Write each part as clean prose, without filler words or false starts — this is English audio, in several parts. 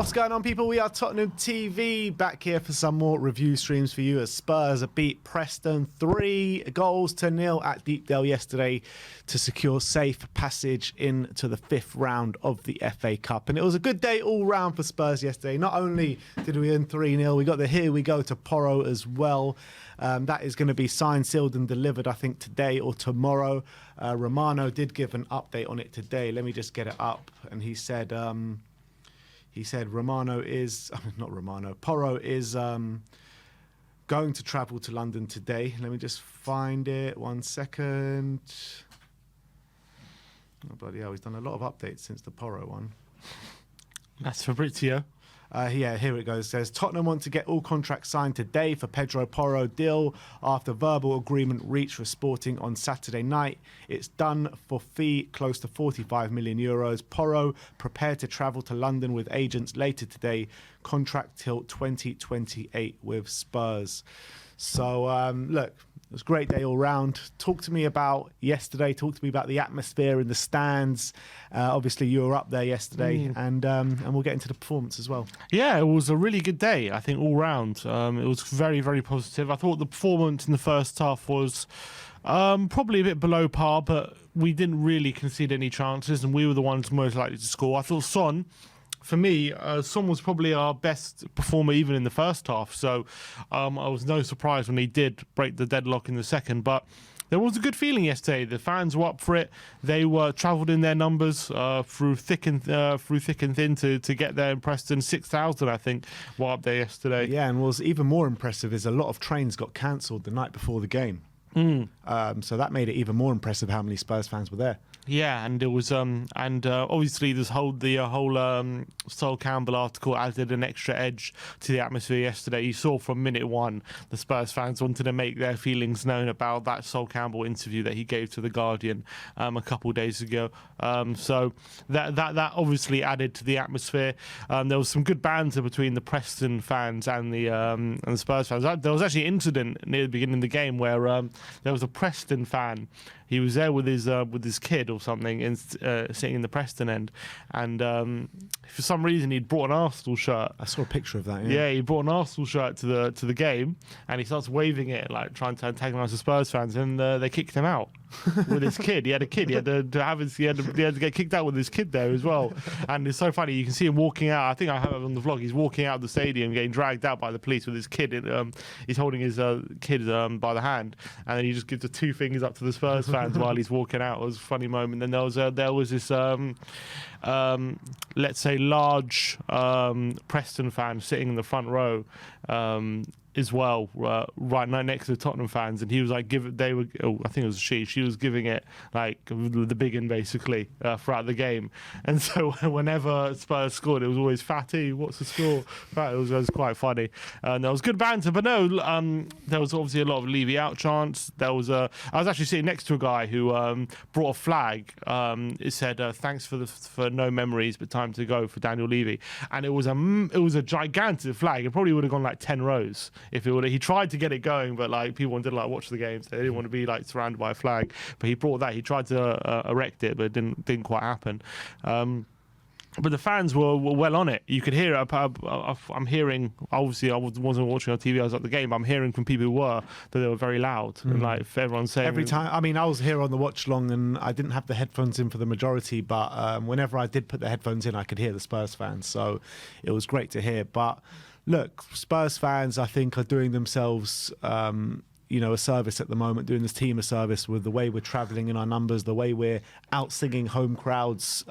What's going on, people? We are Tottenham TV, back here for some more review streams for you as Spurs beat Preston 3-0 at Deepdale yesterday to secure safe passage into the 5th round of the FA Cup. And it was a good day all round for Spurs yesterday. Not only did we win 3-0, we got the here we go to Porro as well. That is going to be signed, sealed and delivered, I think, today or tomorrow. Romano did give an update on it today. Let me just get it up. And he said Porro is going to travel to London today. Let me just find it. 1 second. Oh, bloody hell, he's done a lot of updates since the Porro one. That's Fabrizio. Yeah, here it goes. It says, Tottenham want to get all contracts signed today for Pedro Porro deal after verbal agreement reached for Sporting on Saturday night. It's done for fee close to 45 million euros. Porro prepared to travel to London with agents later today. Contract till 2028 with Spurs. So, look, it was a great day all round. Talk to me about yesterday. Talk to me about the atmosphere in the stands. Obviously, you were up there yesterday, and we'll get into the performance as well. Yeah, it was a really good day, I think, all round. It was very, very positive. I thought the performance in the first half was probably a bit below par, but we didn't really concede any chances, and we were the ones most likely to score. I thought Son... For me, Son was probably our best performer even in the first half. So I was no surprise when he did break the deadlock in the second. But there was a good feeling yesterday. The fans were up for it. They were travelled in their numbers through thick and thin to get there in Preston. 6,000, I think, were up there yesterday. Yeah, and what's even more impressive is a lot of trains got cancelled the night before the game. So that made it even more impressive how many Spurs fans were there. Yeah, and it was obviously the whole Sol Campbell article added an extra edge to the atmosphere yesterday. You saw from minute one the Spurs fans wanted to make their feelings known about that Sol Campbell interview that he gave to the Guardian a couple of days ago. So that obviously added to the atmosphere. There was some good banter between the Preston fans and the Spurs fans. There was actually an incident near the beginning of the game where there was a Preston fan. He was there with his kid or something, and sitting in the Preston end, and for some reason he'd brought an Arsenal shirt. I saw a picture of that. Yeah, he brought an Arsenal shirt to the game, and he starts waving it, like trying to antagonise the Spurs fans, and they kicked him out with his kid. He had a kid. He had to get kicked out with his kid there as well. And it's so funny. You can see him walking out. I think I have it on the vlog. He's walking out of the stadium, getting dragged out by the police with his kid. He's holding his kid by the hand, and then he just gives the 2 fingers up to the Spurs fans while he's walking out. It was a funny moment. Then there was this let's say large Preston fan sitting in the front row as well, right next to the Tottenham fans, and he was like, I think it was she was giving it like the big one basically throughout the game. And so whenever Spurs scored, it was always Fatty, what's the score? It was quite funny, and there was good banter. But no, there was obviously a lot of Levy out chants. I was actually sitting next to a guy who brought a flag. It said thanks for no memories but time to go for Daniel Levy, and it was a gigantic flag. It probably would have gone like 10 rows if it would. He tried to get it going, but like people wanted to like watch the games. They didn't want to be like surrounded by a flag. But he brought that. He tried to erect it, but it didn't quite happen. But the fans were well on it. You could hear it. I'm hearing, obviously I wasn't watching on TV, I was at the game, but I'm hearing from people who were that they were very loud. And like everyone's saying... Every time, I mean, I was here on the watch long and I didn't have the headphones in for the majority, but whenever I did put the headphones in, I could hear the Spurs fans. So it was great to hear. But look, Spurs fans, I think, are doing themselves... a service at the moment, doing this team a service with the way we're travelling in our numbers, the way we're out singing home crowds.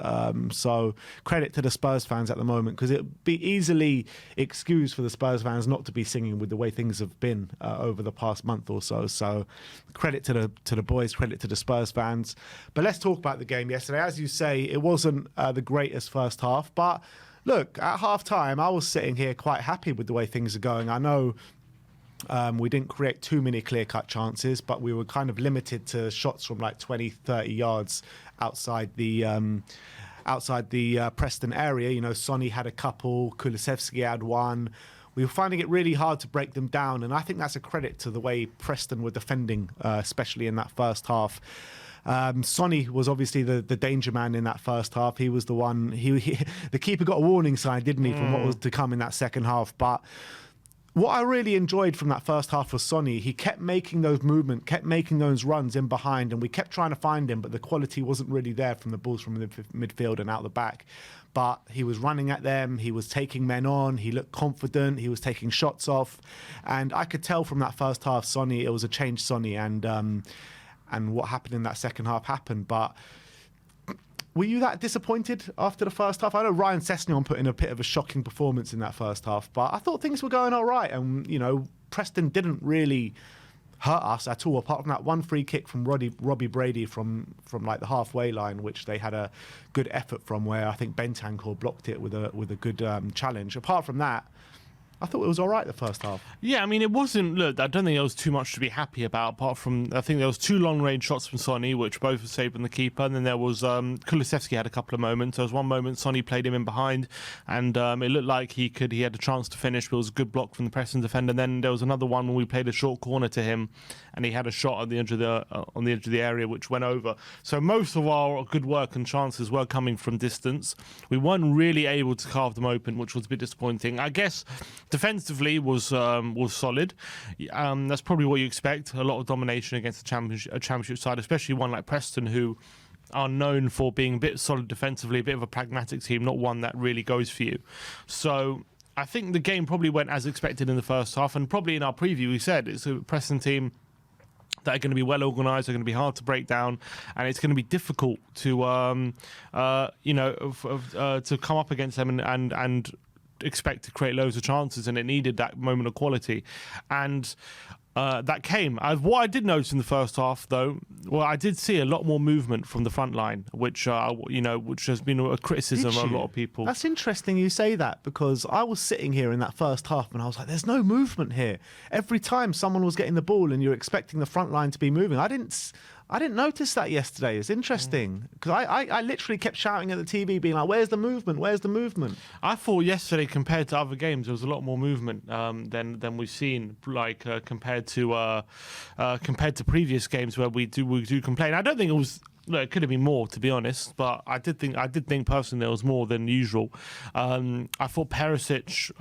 So credit to the Spurs fans at the moment, because it'd be easily excused for the Spurs fans not to be singing with the way things have been over the past month or so. So credit to the boys, credit to the Spurs fans. But let's talk about the game yesterday. As you say, it wasn't the greatest first half, but look, at half time, I was sitting here quite happy with the way things are going. I know we didn't create too many clear-cut chances, but we were kind of limited to shots from like 20, 30 yards outside the Preston area. Sonny had a couple, Kulusevski had one. We were finding it really hard to break them down, and I think that's a credit to the way Preston were defending, especially in that first half. Sonny was obviously the danger man in that first half. He was the one. The keeper got a warning sign, didn't he, from what was to come in that second half. But what I really enjoyed from that first half was Sonny. He kept making those movements, kept making those runs in behind, and we kept trying to find him, but the quality wasn't really there from the balls from the midfield and out the back. But he was running at them, he was taking men on, he looked confident, he was taking shots off. And I could tell from that first half, Sonny, it was a changed Sonny, and what happened in that second half happened. But were you that disappointed after the first half? I know Ryan Sessegnon put in a bit of a shocking performance in that first half, but I thought things were going all right. And, you know, Preston didn't really hurt us at all, apart from that one free kick from Robbie Brady from like the halfway line, which they had a good effort from, where I think Bentancur blocked it with a good challenge. Apart from that, I thought it was all right the first half. Yeah, I mean, it wasn't. Look, I don't think there was too much to be happy about. Apart from, I think there was 2 long-range shots from Sonny, which both were saved from the keeper. And then there was Kulusevski had a couple of moments. There was one moment Sonny played him in behind, and it looked like he had a chance to finish. But it was a good block from the Preston defender. And then there was another one when we played a short corner to him, and he had a shot at the edge of on the edge of the area, which went over. So most of our good work and chances were coming from distance. We weren't really able to carve them open, which was a bit disappointing. I guess defensively was solid. That's probably what you expect. A lot of domination against a championship side, especially one like Preston, who are known for being a bit solid defensively, a bit of a pragmatic team, not one that really goes for you. So I think the game probably went as expected in the first half, and probably in our preview we said it's a Preston team that are going to be well organised, are going to be hard to break down, and it's going to be difficult to to come up against them and expect to create loads of chances, and it needed that moment of quality, and that came. What I did notice in the first half, though, well, I did see a lot more movement from the front line, which has been a criticism of a lot of people. That's interesting you say that, because I was sitting here in that first half and I was like, there's no movement here. Every time someone was getting the ball and you're expecting the front line to be moving, I didn't notice that yesterday. It's interesting, because I literally kept shouting at the TV, being like, where's the movement? Where's the movement? I thought yesterday, compared to other games, there was a lot more movement than we've seen, like compared to previous games where we do complain. I don't think it was. No, it could have been more, to be honest, but I did think personally there was more than usual. I thought Perisic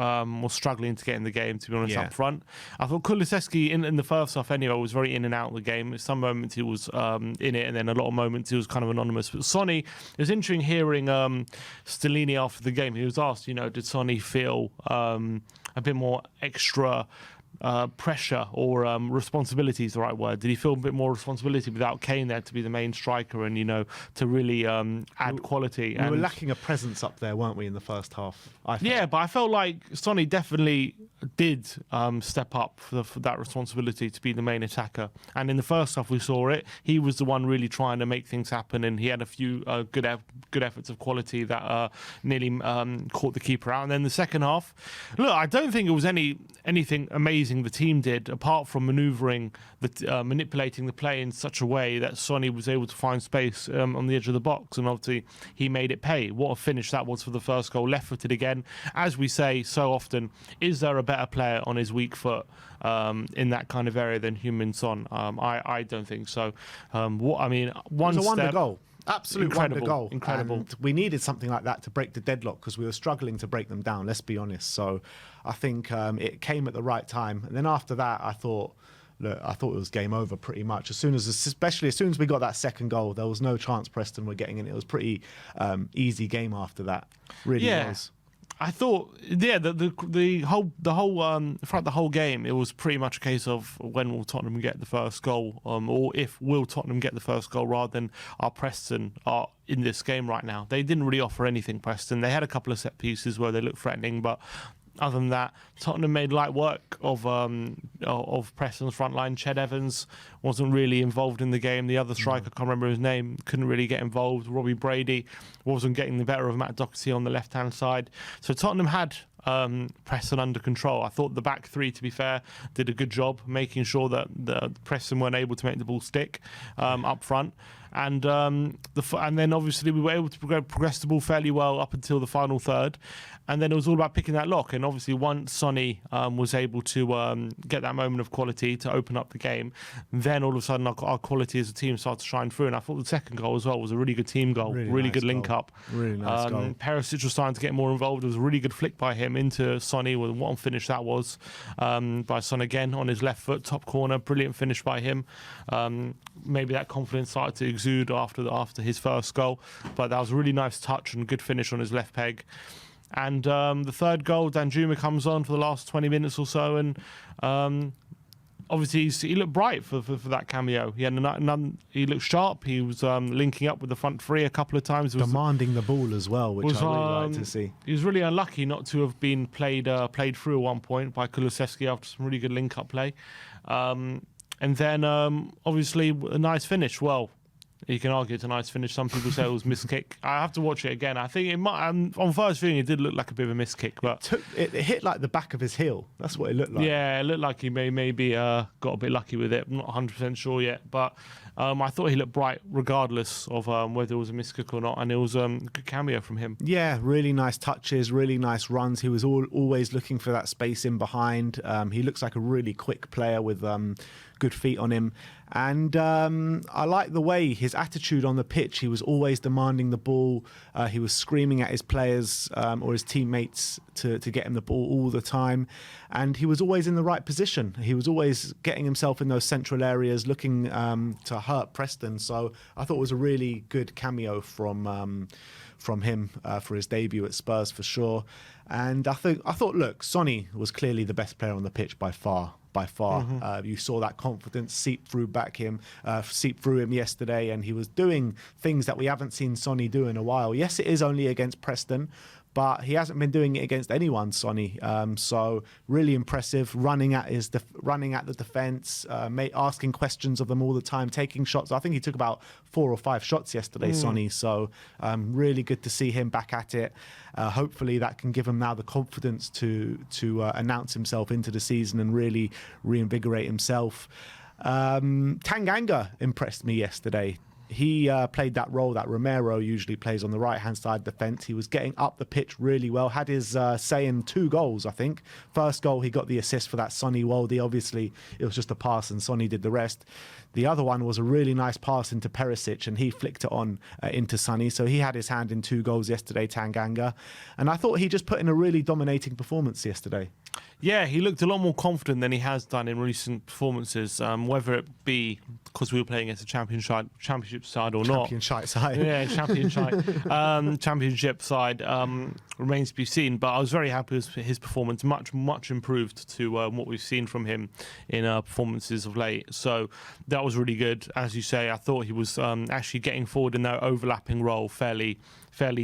was struggling to get in the game, to be honest, up front. I thought Kulusevski in the first half anyway was very in and out of the game. At some moments he was in it, and then a lot of moments he was kind of anonymous. But Sonny, it was interesting hearing Stellini after the game. He was asked, did Sonny feel a bit more extra pressure or responsibility is the right word? Did he feel a bit more responsibility without Kane there to be the main striker and to really add quality? We were lacking a presence up there, weren't we, in the first half? Yeah, but I felt like Sonny definitely did step up for that responsibility to be the main attacker, and in the first half we saw it. He was the one really trying to make things happen, and he had a few good efforts of quality that nearly caught the keeper out. And then the second half, look, I don't think it was anything amazing the team did, apart from manipulating the play in such a way that Sonny was able to find space on the edge of the box, and obviously he made it pay. What a finish that was for the first goal, left-footed again. As we say so often, is there a better player on his weak foot in that kind of area than Heung-min Son? I don't think so. One it was a wonder goal. Absolute incredible, wonder goal. Incredible. And we needed something like that to break the deadlock, because we were struggling to break them down, let's be honest. So I think it came at the right time. And then after that, I thought it was game over pretty much. Especially as soon as we got that second goal, there was no chance Preston were getting in. It was pretty easy game after that. Really was. I thought, the whole throughout the whole game, it was pretty much a case of when will Tottenham get the first goal, or if will Tottenham get the first goal, rather than are Preston are in this game right now. They didn't really offer anything, Preston. They had a couple of set pieces where they looked threatening, but other than that, Tottenham made light work of Preston's front line. Ched Evans wasn't really involved in the game. The other striker, I can't remember his name, couldn't really get involved. Robbie Brady wasn't getting the better of Matt Doherty on the left-hand side. So Tottenham had Preston under control. I thought the back three, to be fair, did a good job making sure that the Preston weren't able to make the ball stick up front. And and then obviously we were able to progress the ball fairly well up until the final third, and then it was all about picking that lock. And obviously once Sonny was able to get that moment of quality to open up the game, then all of a sudden our quality as a team started to shine through. And I thought the second goal as well was a really good team goal, really nice good link up. Really nice goal. Perisic was starting to get more involved. It was a really good flick by him into Sonny. What a finish that was by Son again on his left foot, top corner, brilliant finish by him. Maybe that confidence started to exude after his first goal, but that was a really nice touch and good finish on his left peg. And the third goal, Danjuma comes on for the last 20 minutes or so, and obviously he looked bright for that cameo. He had he looked sharp. He was linking up with the front three a couple of times. Demanding the ball as well, which I really like to see. He was really unlucky not to have been played through at one point by Kulusevski after some really good link-up play. And then, obviously, a nice finish. Well, you can argue it's a nice finish. Some people say it was missed kick. I have to watch it again. I think it might. On first viewing, it did look like a bit of a missed kick, but it hit like the back of his heel. That's what it looked like. Yeah, it looked like he maybe got a bit lucky with it. I'm not 100% sure yet, but I thought he looked bright regardless of whether it was a missed kick or not, and it was a good cameo from him. Yeah, really nice touches, really nice runs. He was always looking for that space in behind. He looks like a really quick player with good feet on him. And I like the way his attitude on the pitch. He was always demanding the ball. He was screaming at his players or his teammates to get him the ball all the time. And he was always in the right position. He was always getting himself in those central areas, looking to hurt Preston. So I thought it was a really good cameo from him for his debut at Spurs for sure. And I thought, look, Sonny was clearly the best player on the pitch by far. Mm-hmm. You saw that confidence seep through him yesterday, and he was doing things that we haven't seen Sonny do in a while. Yes, it is only against Preston, but he hasn't been doing it against anyone, Sonny. So really impressive, running at the defence, asking questions of them all the time, taking shots. I think he took about 4 or 5 shots yesterday, Sonny. So really good to see him back at it. Hopefully that can give him now the confidence to announce himself into the season and really reinvigorate himself. Tanganga impressed me yesterday. He played that role that Romero usually plays on the right-hand side defence. He was getting up the pitch really well. Had his say in 2 goals, I think. First goal, he got the assist for that Sonny Waldy. Obviously, it was just a pass and Sonny did the rest. The other one was a really nice pass into Perisic, and he flicked it on into Sonny. So he had his hand in 2 goals yesterday, Tanganga. And I thought he just put in a really dominating performance yesterday. Yeah, he looked a lot more confident than he has done in recent performances, whether it be because we were playing against a championship side or not. Championship side. Yeah, championship side remains to be seen. But I was very happy with his performance, much improved to what we've seen from him in performances of late. So that was really good. As you say, I thought he was actually getting forward in that overlapping role fairly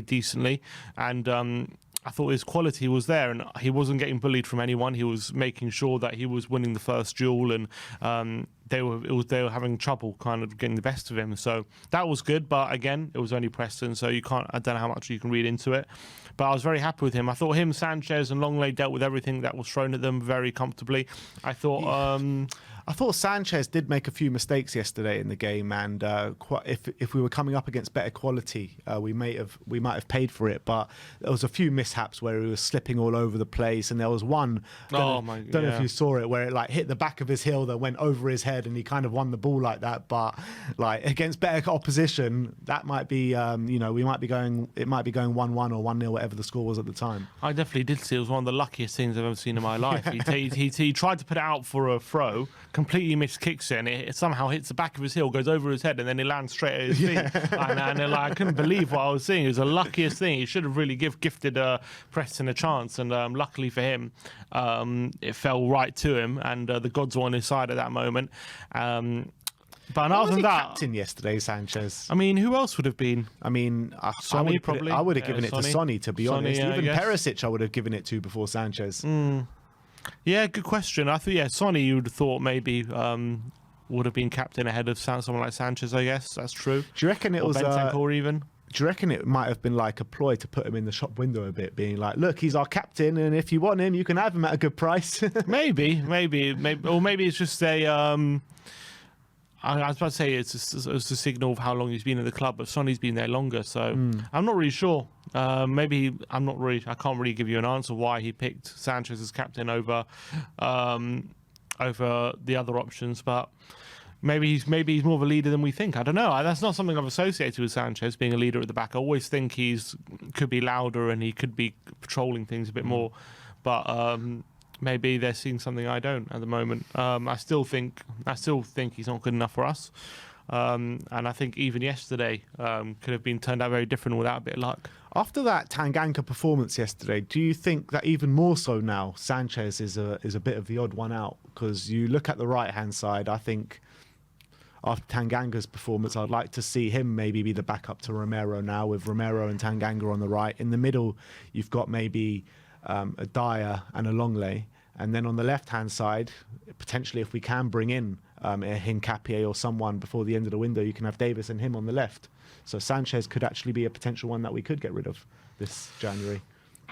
decently, and I thought his quality was there, and he wasn't getting bullied from anyone. He was making sure that he was winning the first duel, and they were having trouble kind of getting the best of him. So that was good, but again, it was only Preston, so I don't know how much you can read into it. But I was very happy with him. I thought him, Sanchez, and Longley dealt with everything that was thrown at them very comfortably. I thought Sanchez did make a few mistakes yesterday in the game, and if we were coming up against better quality, we might have paid for it. But there was a few mishaps where he was slipping all over the place, and there was one. Don't know if you saw it, where it like hit the back of his heel that went over his head, and he kind of won the ball like that. But like against better opposition, that might be we might be going. It might be going 1-1 or 1-0, whatever the score was at the time. I definitely did see it was one of the luckiest things I've ever seen in my life. He tried to put it out for a throw, completely missed kicks it, and it somehow hits the back of his heel, goes over his head, and then it lands straight at his feet. And I couldn't believe what I was seeing. It was the luckiest thing. He should have really gifted Preston a chance, and luckily for him, it fell right to him, and the gods were on his side at that moment. But other than that, captain yesterday, Sanchez. I mean, who else would have been? I mean, Sonny probably. I would have given it to Sonny, to be honest. Even I Perisic, I would have given it to before Sanchez. Yeah, good question. I thought, Sonny, you would have thought maybe would have been captain ahead of someone like Sanchez. I guess that's true. Do you reckon it was Bentancur even? Do you reckon it might have been like a ploy to put him in the shop window a bit, being like, look, he's our captain, and if you want him, you can have him at a good price? maybe, or maybe it's just a. I was about to say it's a signal of how long he's been at the club, but Sonny's been there longer, so I'm not really sure. Maybe I can't really give you an answer why he picked Sanchez as captain over the other options, but. Maybe he's more of a leader than we think. I don't know. That's not something I've associated with Sanchez, being a leader at the back. I always think could be louder and he could be patrolling things a bit more. But maybe they're seeing something I don't at the moment. I still think he's not good enough for us. And I think even yesterday could have been turned out very different without a bit of luck. After that Tanganga performance yesterday, do you think that even more so now, Sanchez is a bit of the odd one out? Because you look at the right-hand side, I think. After Tanganga's performance, I'd like to see him maybe be the backup to Romero now, with Romero and Tanganga on the right. In the middle, you've got maybe a Dyer and a Longley. And then on the left-hand side, potentially if we can bring in a Hincapié or someone before the end of the window, you can have Davis and him on the left. So Sanchez could actually be a potential one that we could get rid of this January.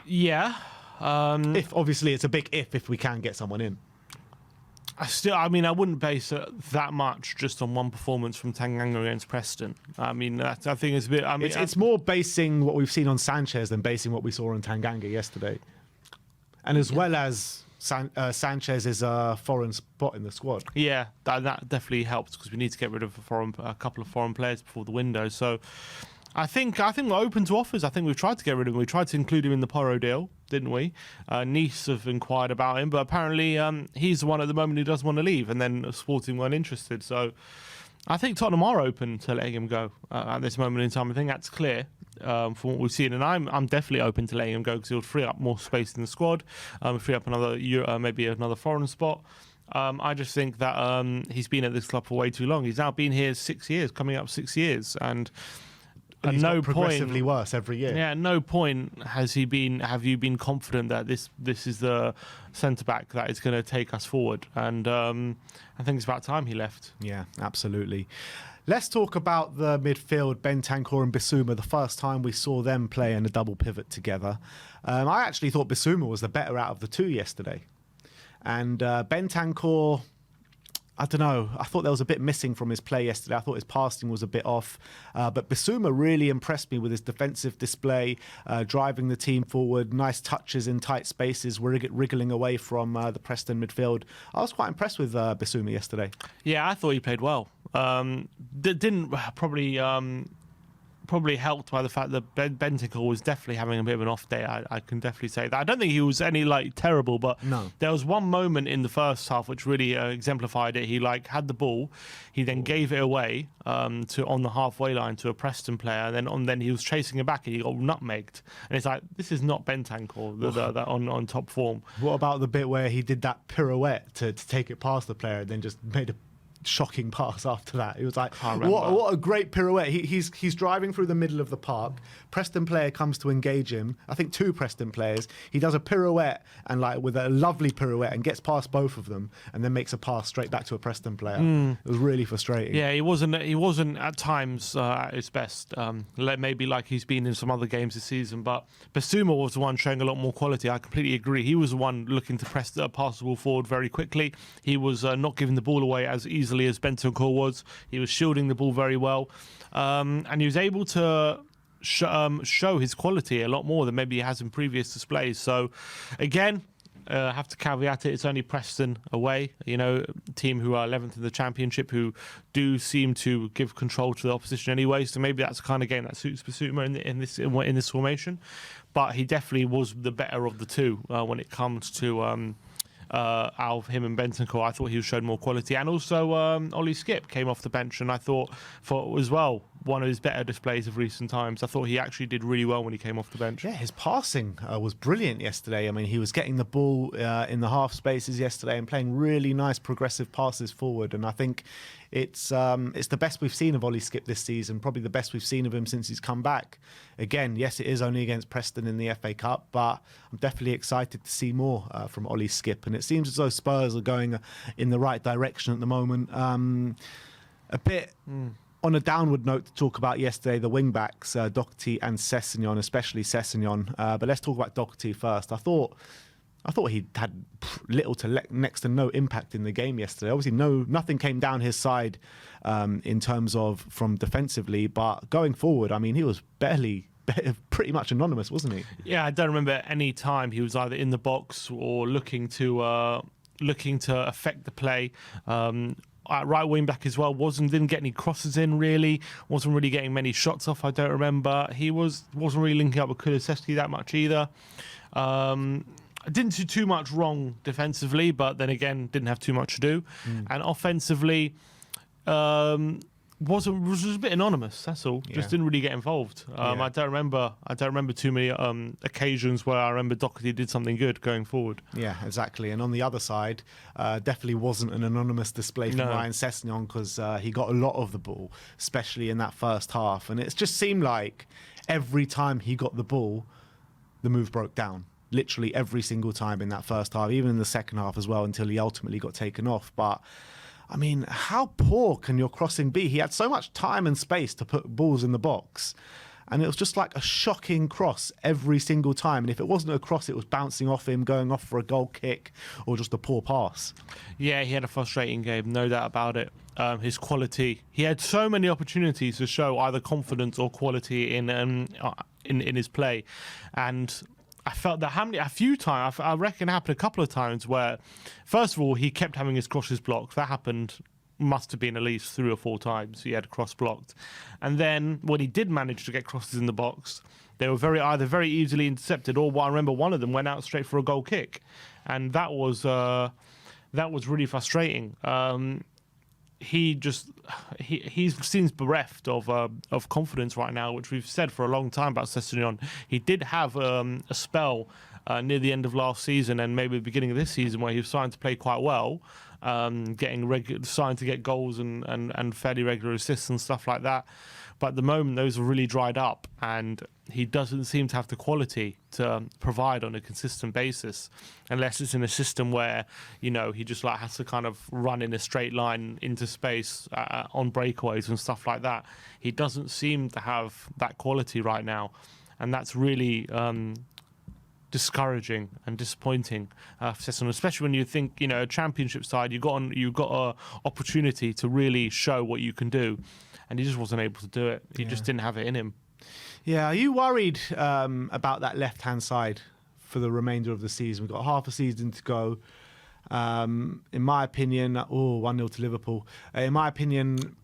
Yeah. If obviously it's a big if we can get someone in. I mean, I wouldn't base it that much just on one performance from Tanganga against Preston. I mean, I think it's a bit. I mean, it's more basing what we've seen on Sanchez than basing what we saw on Tanganga yesterday, and as well as Sanchez is a foreign spot in the squad. Yeah, that definitely helps because we need to get rid of a couple of foreign players before the window. So. I think we're open to offers. I think we've tried to get rid of him. We tried to include him in the Porro deal, didn't we? Nice have inquired about him, but apparently he's the one at the moment who doesn't want to leave, and then Sporting weren't interested. So I think Tottenham are open to letting him go at this moment in time. I think that's clear from what we've seen, and I'm definitely open to letting him go because he'll free up more space in the squad, free up maybe another foreign spot. I just think that he's been at this club for way too long. He's now been here 6 years, coming up 6 years, and at no progressively point, worse every year. Yeah, at no point have you been confident that this is the centre back that is going to take us forward. And I think it's about time he left. Yeah, absolutely. Let's talk about the midfield, Bentancur and Bissouma. The first time we saw them play in a double pivot together. I actually thought Bissouma was the better out of the two yesterday. And Bentancur, I don't know. I thought there was a bit missing from his play yesterday. I thought his passing was a bit off. But Bissouma really impressed me with his defensive display, driving the team forward, nice touches in tight spaces, wriggling away from the Preston midfield. I was quite impressed with Bissouma yesterday. Yeah, I thought he played well. Didn't probably helped by the fact that Bentancur was definitely having a bit of an off day. I can definitely say that. I don't think he was any terrible, but no. There was one moment in the first half which really exemplified it. He had the ball, he then gave it away on the halfway line to a Preston player, and then he was chasing it back and he got nutmegged. And it's like, this is not Bentancur that on top form. What about the bit where he did that pirouette to take it past the player and then just made a shocking pass after that? It was like, what a great pirouette. He's driving through the middle of the park. Preston player comes to engage him. I think two Preston players. He does a pirouette and with a lovely pirouette and gets past both of them and then makes a pass straight back to a Preston player. It was really frustrating. Yeah, he wasn't at times at his best. Maybe like he's been in some other games this season, but Bissouma was the one showing a lot more quality. I completely agree. He was the one looking to pass the ball forward very quickly. He was not giving the ball away as easily as Bentancur was. He was shielding the ball very well, and he was able to show his quality a lot more than maybe he has in previous displays. So again, have to caveat it, it's only Preston away, team who are 11th in the Championship, who do seem to give control to the opposition anyway, so maybe that's the kind of game that suits Bissouma in this formation. But he definitely was the better of the two when it comes to out of him and Bentancur. I thought he showed more quality, and also Ollie Skipp came off the bench, and I thought as well one of his better displays of recent times. I thought he actually did really well when he came off the bench. Yeah, his passing was brilliant yesterday. I mean, he was getting the ball in the half spaces yesterday and playing really nice progressive passes forward, and I think it's the best we've seen of Ollie Skipp this season, probably the best we've seen of him since he's come back. Again, yes, it is only against Preston in the FA Cup, but I'm definitely excited to see more from Ollie Skipp, and it seems as though Spurs are going in the right direction at the moment. A bit on a downward note to talk about yesterday, the wing-backs, Doherty and Sessegnon, especially Sessegnon. But let's talk about Doherty first. I thought he had little to next to no impact in the game yesterday. Obviously, nothing came down his side in terms of from defensively. But going forward, I mean, he was pretty much anonymous, wasn't he? Yeah, I don't remember any time he was either in the box or looking to affect the play. At right wing back as well, didn't get any crosses in really, wasn't really getting many shots off. I don't remember. He wasn't really linking up with Kulusevski that much either. Didn't do too much wrong defensively, but then again didn't have too much to do. And offensively, was a bit anonymous. That's all. Yeah. Just didn't really get involved. I don't remember too many occasions where I remember Doherty did something good going forward. Yeah, exactly. And on the other side, definitely wasn't an anonymous display from Ryan Sessegnon, because he got a lot of the ball, especially in that first half. And it just seemed like every time he got the ball, the move broke down. Literally every single time in that first half, even in the second half as well, until he ultimately got taken off. But I mean, how poor can your crossing be? He had so much time and space to put balls in the box, and it was just like a shocking cross every single time. And if it wasn't a cross, it was bouncing off him, going off for a goal kick, or just a poor pass. Yeah, he had a frustrating game, no doubt about it. His quality, he had so many opportunities to show either confidence or quality in his play, and I felt that a few times, I reckon it happened a couple of times where, first of all, he kept having his crosses blocked. That happened, must have been at least 3 or 4 times he had a cross blocked. And then when he did manage to get crosses in the box, they were either very easily intercepted, or I remember one of them went out straight for a goal kick. And that was really frustrating. He seems bereft of confidence right now, which we've said for a long time about Sessegnon. He did have a spell near the end of last season and maybe the beginning of this season where he was starting to play quite well, starting to get goals and fairly regular assists and stuff like that. But at the moment, those are really dried up, and he doesn't seem to have the quality to provide on a consistent basis, unless it's in a system where, he just has to kind of run in a straight line into space on breakaways and stuff like that. He doesn't seem to have that quality right now, and that's really discouraging and disappointing for Sessegnon, especially when you think, a championship side, you've got an opportunity to really show what you can do. And he just wasn't able to do it. He just didn't have it in him. Yeah, are you worried about that left-hand side for the remainder of the season? We've got half a season to go. In my opinion, 1-0 to Liverpool. In my opinion,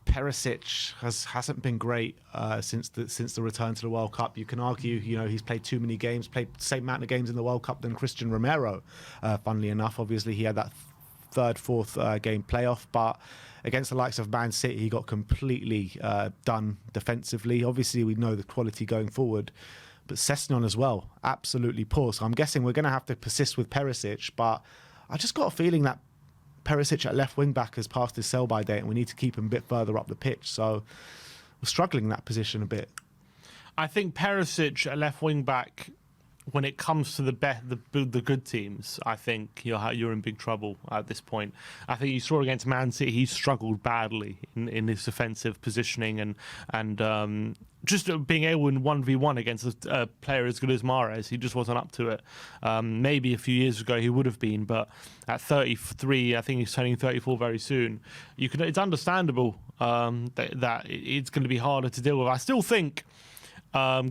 Perisic hasn't been great since the return to the World Cup. You can argue, he's played too many games, played the same amount of games in the World Cup than Christian Romero. Funnily enough, obviously he had that fourth game playoff, but against the likes of Man City, he got completely done defensively. Obviously, we know the quality going forward, but Sessegnon as well, absolutely poor. So I'm guessing we're going to have to persist with Perisic, but I just got a feeling that Perisic at left wing back has passed his sell-by date, and we need to keep him a bit further up the pitch. So we're struggling in that position a bit. I think Perisic at left wing back, when it comes to the good teams, I think you're in big trouble at this point. I think you saw against Man City, he struggled badly in his defensive positioning and just being able in 1v1 against a player as good as Mahrez, he just wasn't up to it. Maybe a few years ago he would have been, but at 33, I think he's turning 34 very soon. It's understandable that it's going to be harder to deal with. I still think,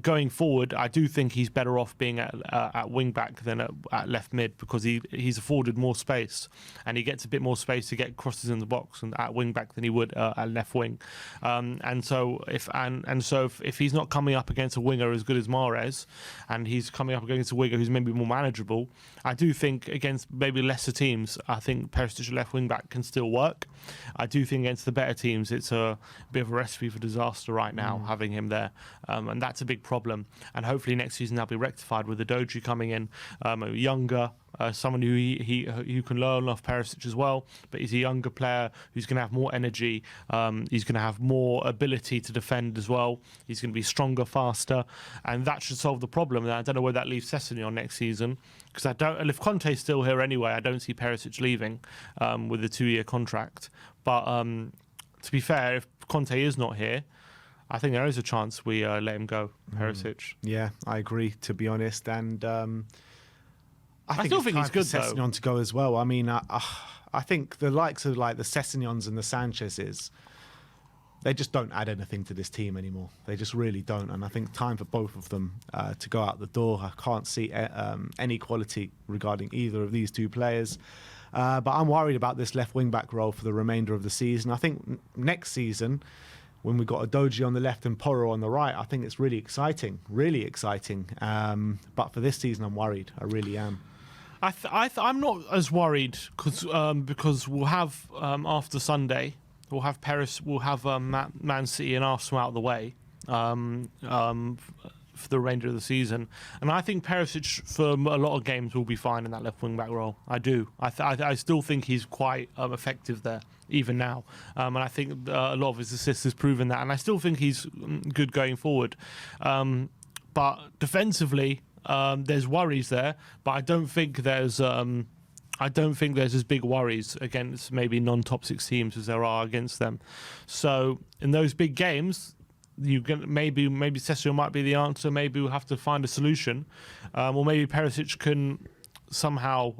going forward, I do think he's better off being at wing back than at left mid, because he's afforded more space and he gets a bit more space to get crosses in the box and at wing back than he would at left wing. So if he's not coming up against a winger as good as Mahrez, and he's coming up against a winger who's maybe more manageable, I do think against maybe lesser teams, I think Perisic at left wing back can still work. I do think against the better teams, it's a bit of a recipe for disaster right now, having him there, and that's a big problem. And hopefully next season that'll be rectified with the Doji coming in, younger, someone who can learn off Perisic as well, but he's a younger player who's going to have more energy. He's going to have more ability to defend as well. He's going to be stronger, faster, and that should solve the problem. And I don't know where that leaves Sessegnon next season, because if Conte's still here anyway, I don't see Perisic leaving with a 2-year contract. But to be fair, if Conte is not here, I think there is a chance we let him go, Perisic. Yeah, I agree, to be honest. And I still think he's good, though. Sessegnon to go as well. I mean, I think the likes of like the Sessegnons and the Sanchez's, they just don't add anything to this team anymore. They just really don't. And I think time for both of them to go out the door. I can't see any quality regarding either of these two players. But I'm worried about this left wing-back role for the remainder of the season. I think next season, when we've got a Doji on the left and Porro on the right, I think it's really exciting, really exciting. But for this season, I'm worried. I really am. I'm not as worried because we'll have after Sunday, we'll have Man City and Arsenal out of the way for the remainder of the season, and I think Perisic for a lot of games will be fine in that left wing back role. I do. I still think he's quite effective there even now, and I think a lot of his assists has proven that, and I still think he's good going forward. But defensively, there's worries there, but I don't think there's as big worries against maybe non-top 6 teams as there are against them. So in those big games, maybe Sessegnon might be the answer. Maybe we'll have to find a solution, or maybe Perisic can somehow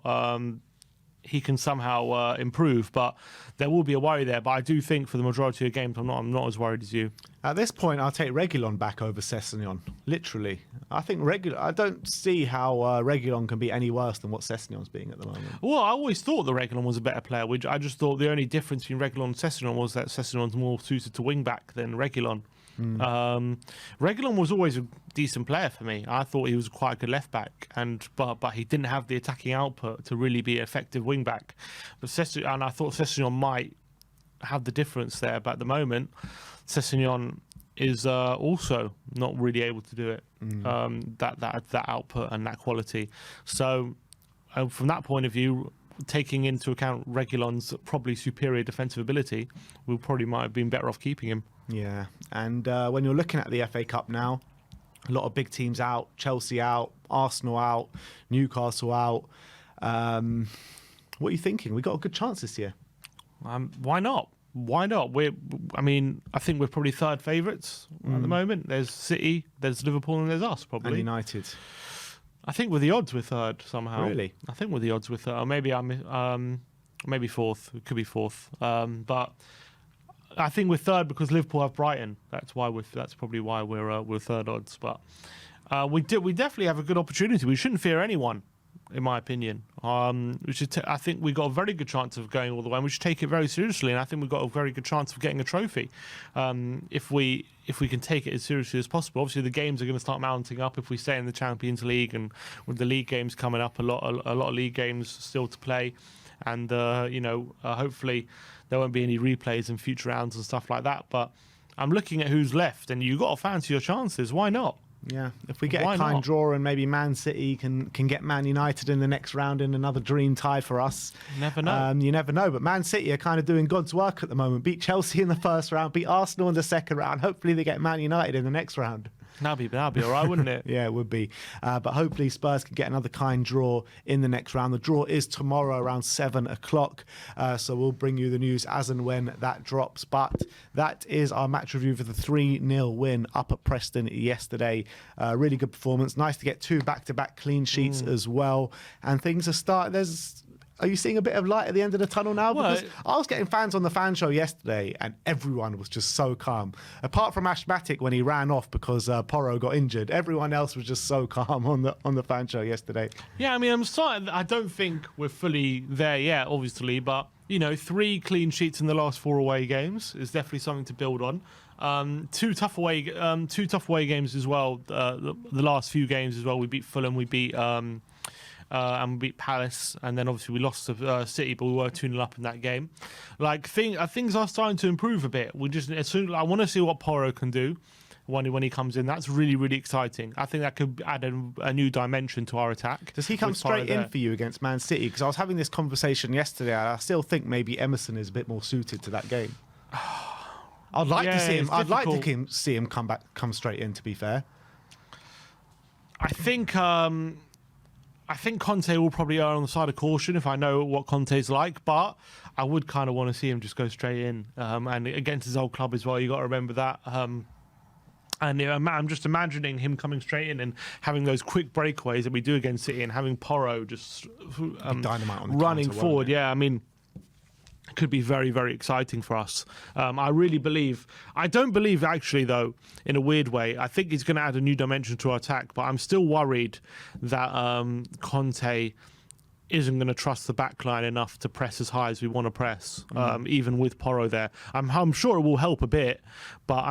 improve. But there will be a worry there. But I do think for the majority of games, I'm not as worried as you. At this point, I'll take Reguilon back over Sessegnon. Literally, I think I don't see how Reguilon can be any worse than what Sessegnon's being at the moment. Well, I always thought that Reguilon was a better player. I just thought the only difference between Reguilon and Sessegnon was that Sessegnon's more suited to wing back than Reguilon. Reguilon was always a decent player for me. I thought he was quite a good left back, but he didn't have the attacking output to really be an effective wing back. I thought Sessegnon might have the difference there, but at the moment, Sessegnon is also not really able to do it. That output and that quality. So from that point of view, taking into account Reguilon's probably superior defensive ability, we probably might have been better off keeping him. Yeah, and when you're looking at the FA Cup now, a lot of big teams out, Chelsea out, Arsenal out, Newcastle out. What are you thinking? We got a good chance this year. Why not? Why not? I think we're probably third favourites at the moment. There's City, there's Liverpool, and there's us probably. And United. I think with the odds we're third somehow. Really? I think with the odds we're third. Or maybe maybe fourth. It could be fourth. But I think we're third because Liverpool have Brighton. That's probably why we're third odds. But we definitely have a good opportunity. We shouldn't fear anyone, in my opinion. I think we got a very good chance of going all the way, and we should take it very seriously. And I think we've got a very good chance of getting a trophy if we can take it as seriously as possible. Obviously, the games are going to start mounting up if we stay in the Champions League, and with the league games coming up, a lot of league games still to play, and hopefully there won't be any replays in future rounds and stuff like that. But I'm looking at who's left, and you've got to fancy your chances. Why not? Yeah, if we get a kind draw and maybe Man City can get Man United in the next round in another dream tie for us. Never know. You never know, but Man City are kind of doing God's work at the moment. Beat Chelsea in the first round, beat Arsenal in the second round. Hopefully they get Man United in the next round. That'd be all right, wouldn't it? Yeah, it would be. But hopefully Spurs can get another kind draw in the next round. The draw is tomorrow around 7 o'clock. So we'll bring you the news as and when that drops. But that is our match review for the 3-0 win up at Preston yesterday. Really good performance. Nice to get 2 back-to-back clean sheets as well. And things are starting. Are you seeing a bit of light at the end of the tunnel now? Because I was getting fans on the fan show yesterday and everyone was just so calm. Apart from Ashmatic when he ran off because Porro got injured. Everyone else was just so calm on the fan show yesterday. Yeah, I'm sorry. I don't think we're fully there yet, obviously. But, 3 clean sheets in the last 4 away games is definitely something to build on. 2 tough away games as well. The last few games as well. We beat Fulham. We beat... and we beat Palace, and then obviously we lost to City, but we were 2-0 up in that game. Things are starting to improve a bit. I want to see what Porro can do when he comes in. That's really, really exciting. I think that could add a new dimension to our attack. Does he come straight in for you against Man City? Because I was having this conversation yesterday, and I still think maybe Emerson is a bit more suited to that game. I'd like to see him. I'd like to see him come straight in. To be fair, I think. I think Conte will probably err on the side of caution if I know what Conte's like, but I would kind of want to see him just go straight in. And against his old club as well, you got to remember that. And I'm just imagining him coming straight in and having those quick breakaways that we do against City and having Porro just dynamite on the running counter, forward. won't it? Yeah, I mean, it could be very, very exciting for us. I don't believe actually, though, in a weird way, I think he's going to add a new dimension to our attack, but I'm still worried that Conte isn't going to trust the back line enough to press as high as we want to press, even with Porro there. I'm sure it will help a bit, but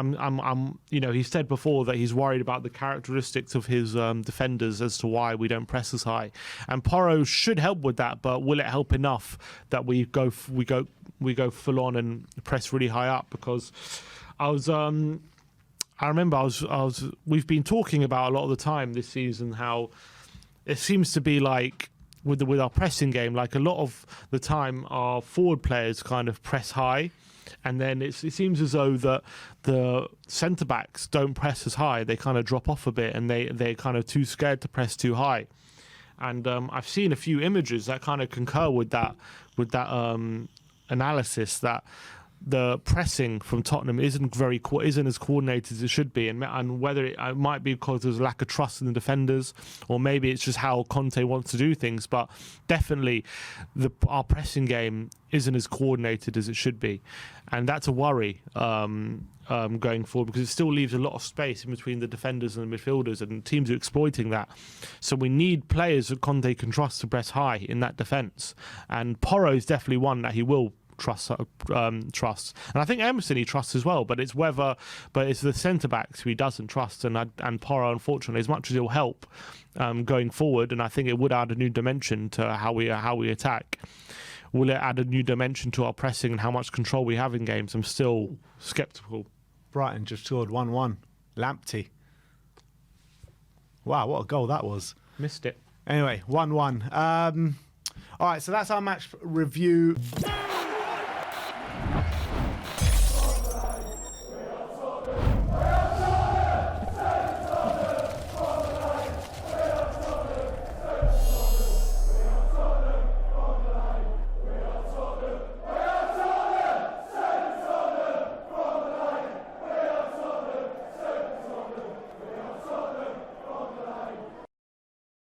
he said before that he's worried about the characteristics of his defenders as to why we don't press as high. And Porro should help with that, but will it help enough that we go full on and press really high up? Because we've been talking about a lot of the time this season how it seems to be like with our pressing game, like a lot of the time our forward players kind of press high, and then it seems as though that the centre backs don't press as high. They kind of drop off a bit, and they're kind of too scared to press too high. And I've seen a few images that kind of concur with that analysis, that the pressing from Tottenham isn't as coordinated as it should be, and whether it might be because there's a lack of trust in the defenders, or maybe it's just how Conte wants to do things. But definitely, our pressing game isn't as coordinated as it should be, and that's a worry going forward, because it still leaves a lot of space in between the defenders and the midfielders, and teams are exploiting that. So we need players that Conte can trust to press high in that defence, and Porro is definitely one that he will trust, and I think Emerson he trusts as well, but it's the centre backs who he doesn't trust, and Porro, unfortunately, as much as he'll help going forward, and I think it would add a new dimension to how we attack. Will it add a new dimension to our pressing and how much control we have in games? I'm still sceptical. Brighton just scored 1-1. Lamptey. Wow, what a goal that was. Missed it. Anyway, 1-1. All right, so that's our match review.